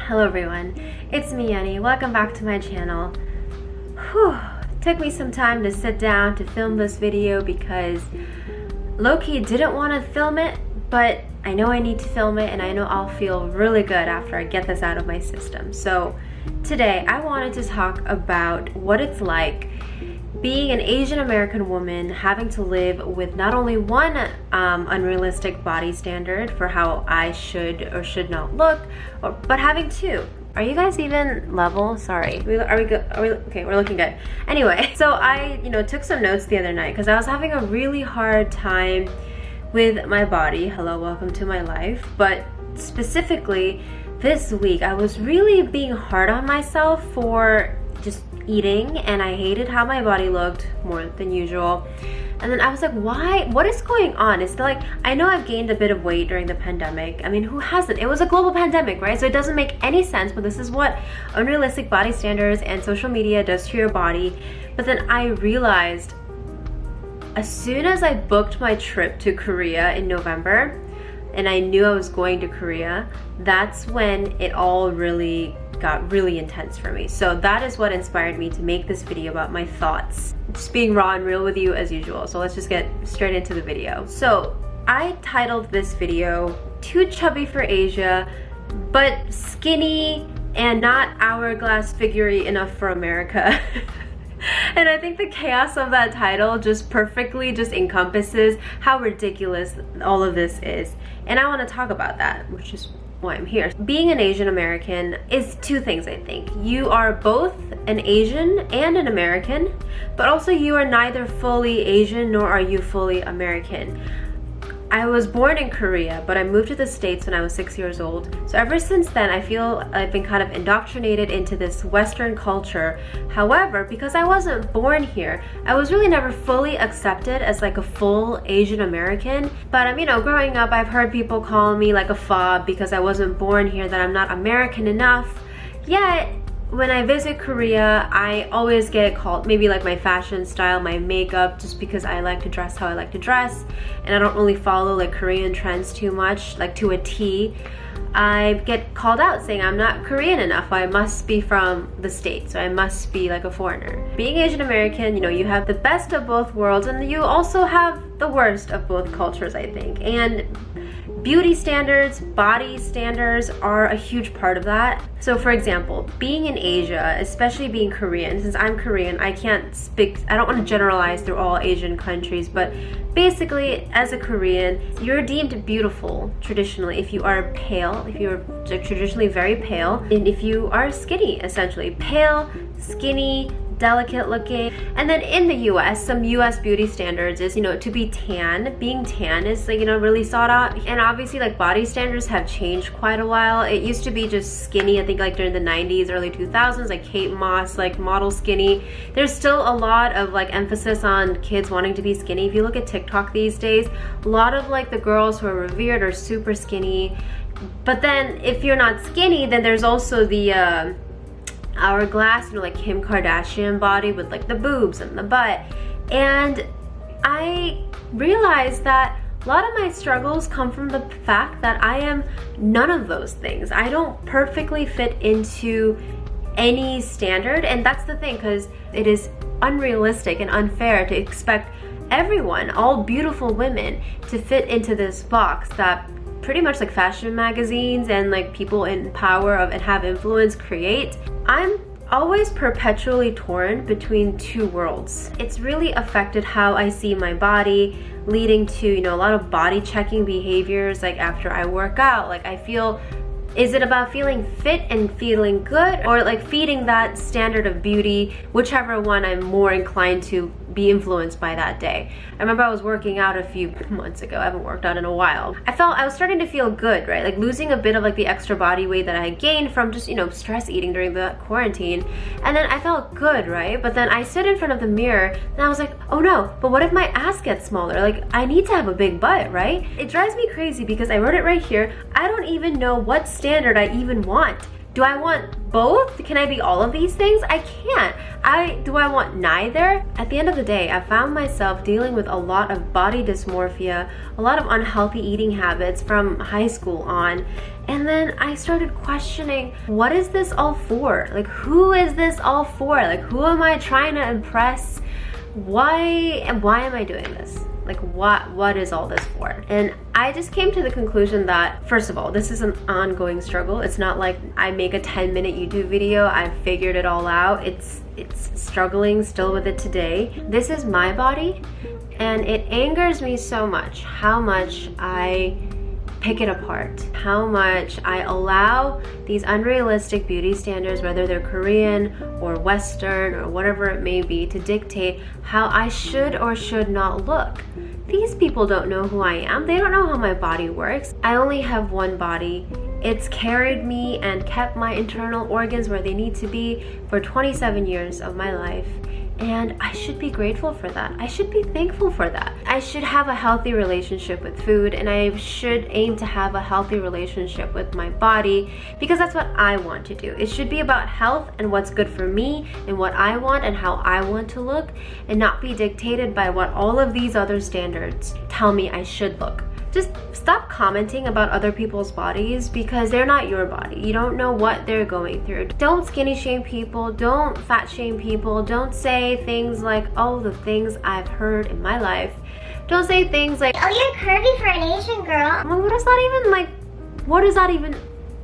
Hello everyone, it's me Yeonni. Welcome back to my channel. Whew, took me some time to sit down to film this video because low-key didn't want to film it, but I know I need to film it and I know I'll feel really good after I get this out of my system. So today I wanted to talk about what it's like being an Asian American woman, having to live with not only one unrealistic body standard for how I should or should not look, but having two. Are you guys even level? Sorry. Are we good? Okay, we're looking good. Anyway, so I, took some notes the other night because I was having a really hard time with my body. Hello, welcome to my life. But specifically this week, I was really being hard on myself for just eating, and I hated how my body looked more than usual. And then I was like, why? What is going on? It's like, I know I've gained a bit of weight during the pandemic. I mean, who hasn't? It was a global pandemic, right? So it doesn't make any sense, but this is what unrealistic body standards and social media does to your body. But then I realized as soon as I booked my trip to Korea in November, and I knew I was going to Korea, that's when it all really got really intense for me. So that is what inspired me to make this video about my thoughts. Just being raw and real with you as usual. So let's just get straight into the video. So I titled this video, Too Chubby for Asia, but Skinny and Not Hourglass Figurey Enough for America. And I think the chaos of that title just perfectly just encompasses how ridiculous all of this is. And I want to talk about that, which is why I'm here. Being an Asian American is two things, I think. You are both an Asian and an American, but also you are neither fully Asian nor are you fully American. I was born in Korea, but I moved to the States when I was 6 years old. So ever since then, I feel I've been kind of indoctrinated into this Western culture. However, because I wasn't born here, I was really never fully accepted as like a full Asian American. But growing up, I've heard people call me like a fob because I wasn't born here, that I'm not American enough. Yet, when I visit Korea, I always get called maybe like my fashion style, my makeup, just because I like to dress how I like to dress, and I don't really follow like Korean trends too much, like to a T. I get called out saying I'm not Korean enough, I must be from the States, so I must be like a foreigner. Being Asian American, you have the best of both worlds, and you also have the worst of both cultures, I think. And beauty standards, body standards are a huge part of that. So for example, being in Asia, especially being Korean, since I'm Korean, I don't want to generalize through all Asian countries, but basically as a Korean, you're deemed beautiful traditionally if you are pale, if you're traditionally very pale, and if you are skinny, essentially. Pale, skinny, delicate looking. And then in the US, some US beauty standards is, to be tan. Being tan is like, really sought out. And obviously like body standards have changed quite a while. It used to be just skinny, I think like during the 90s, early 2000s, like Kate Moss, like model skinny. There's still a lot of like emphasis on kids wanting to be skinny. If you look at TikTok these days, a lot of like the girls who are revered are super skinny. But then if you're not skinny, then there's also the hourglass, like Kim Kardashian body with like the boobs and the butt. And I realized that a lot of my struggles come from the fact that I am none of those things. I don't perfectly fit into any standard, and that's the thing, because it is unrealistic and unfair to expect everyone, all beautiful women, to fit into this box that pretty much like fashion magazines and like people in power of and have influence create. I'm always perpetually torn between two worlds. It's really affected how I see my body, leading to, a lot of body checking behaviors. Like after I work out, like I feel, is it about feeling fit and feeling good, or like feeding that standard of beauty, whichever one I'm more inclined to be influenced by that day. I remember I was working out a few months ago. I haven't worked out in a while. I was starting to feel good, right? Like losing a bit of like the extra body weight that I had gained from just, stress eating during the quarantine. And then I felt good, right? But then I stood in front of the mirror and I was like, oh no, but what if my ass gets smaller? Like I need to have a big butt, right? It drives me crazy because I wrote it right here. I don't even know what standard I even want. Do I want both? Can I be all of these things? I can't. Do I want neither? At the end of the day, I found myself dealing with a lot of body dysmorphia, a lot of unhealthy eating habits from high school on. And then I started questioning, what is this all for? Like, who is this all for? Like, who am I trying to impress? Why am I doing this? Like, what is all this for? And I just came to the conclusion that, first of all, this is an ongoing struggle. It's not like I make a 10-minute YouTube video, I've figured it all out. It's struggling still with it today. This is my body, and it angers me so much how much I pick it apart, how much I allow these unrealistic beauty standards, whether they're Korean or Western or whatever it may be, to dictate how I should or should not look. These people don't know who I am. They don't know how my body works. I only have one body. It's carried me and kept my internal organs where they need to be for 27 years of my life. And I should be grateful for that. I should be thankful for that. I should have a healthy relationship with food, and I should aim to have a healthy relationship with my body, because that's what I want to do. It should be about health and what's good for me and what I want and how I want to look, and not be dictated by what all of these other standards tell me I should look. Just stop commenting about other people's bodies, because they're not your body. You don't know what they're going through. Don't skinny shame people. Don't fat shame people. Don't say things like, oh, the things I've heard in my life. Don't say things like, oh, you're curvy for an Asian girl. Well, what is that even?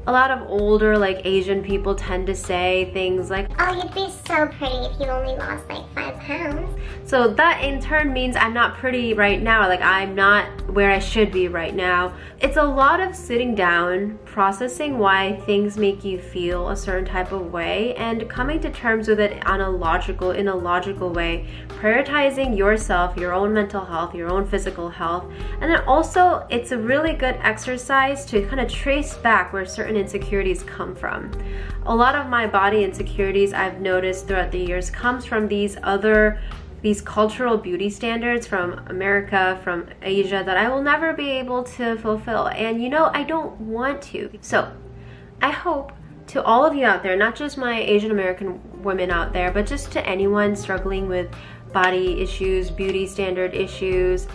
A lot of older, like, Asian people tend to say things like, oh, you'd be so pretty if you only lost like 5 pounds. So that in turn means I'm not pretty right now. Like, I'm not where I should be right now. It's a lot of sitting down, processing why things make you feel a certain type of way, and coming to terms with it in a logical way, prioritizing yourself, your own mental health, your own physical health. And then also, it's a really good exercise to kind of trace back where certain insecurities come from. A lot of my body insecurities, I've noticed throughout the years, comes from these cultural beauty standards from America, from Asia, that I will never be able to fulfill. And you know, I don't want to. So I hope to all of you out there, not just my Asian American women out there, but just to anyone struggling with body issues, beauty standard issues,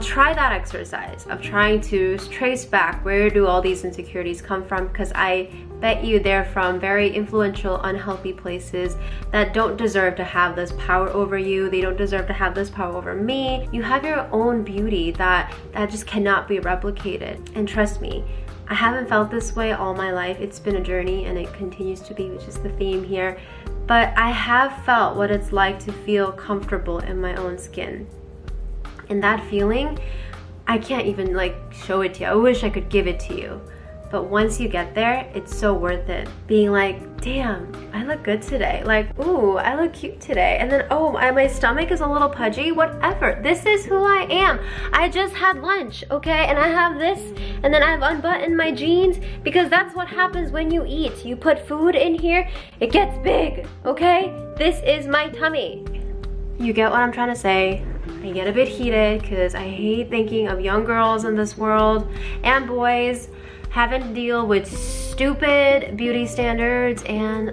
try that exercise of trying to trace back, where do all these insecurities come from, because I bet you they're from very influential, unhealthy places that don't deserve to have this power over you. They don't deserve to have this power over me. You have your own beauty that just cannot be replicated. And trust me, I haven't felt this way all my life. It's been a journey, and it continues to be, which is the theme here. But I have felt what it's like to feel comfortable in my own skin. And that feeling, I can't even like show it to you. I wish I could give it to you. But once you get there, it's so worth it. Being like, damn, I look good today. Like, ooh, I look cute today. And then, oh, my stomach is a little pudgy. Whatever. This is who I am. I just had lunch, okay? And I have this, and then I've unbuttoned my jeans, because that's what happens when you eat. You put food in here, it gets big, okay? This is my tummy. You get what I'm trying to say? I get a bit heated because I hate thinking of young girls in this world and boys having to deal with stupid beauty standards, and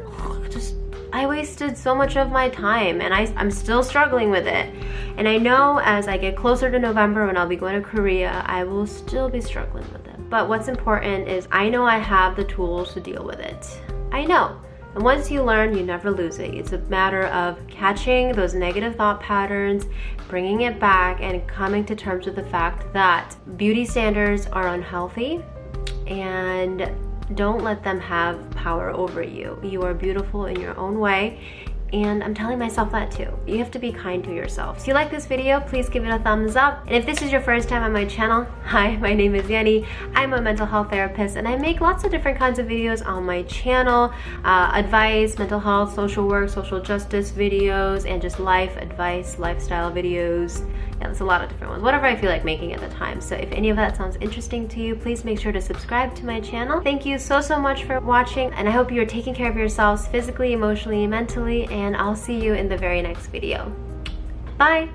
I wasted so much of my time, and I'm still struggling with it. And I know as I get closer to November, when I'll be going to Korea, I will still be struggling with it. But what's important is I know I have the tools to deal with it. I know. And once you learn, you never lose it. It's a matter of catching those negative thought patterns, bringing it back, and coming to terms with the fact that beauty standards are unhealthy, and don't let them have power over you. You are beautiful in your own way, and I'm telling myself that too. You have to be kind to yourself. So if you like this video, please give it a thumbs up. And if this is your first time on my channel, hi, my name is Yeonni. I'm a mental health therapist, and I make lots of different kinds of videos on my channel. Advice, mental health, social work, social justice videos, and just life advice, lifestyle videos. Yeah, there's a lot of different ones, whatever I feel like making at the time. So if any of that sounds interesting to you, please make sure to subscribe to my channel. Thank you so much for watching, and I hope you're taking care of yourselves physically, emotionally, mentally, and I'll see you in the very next video. Bye!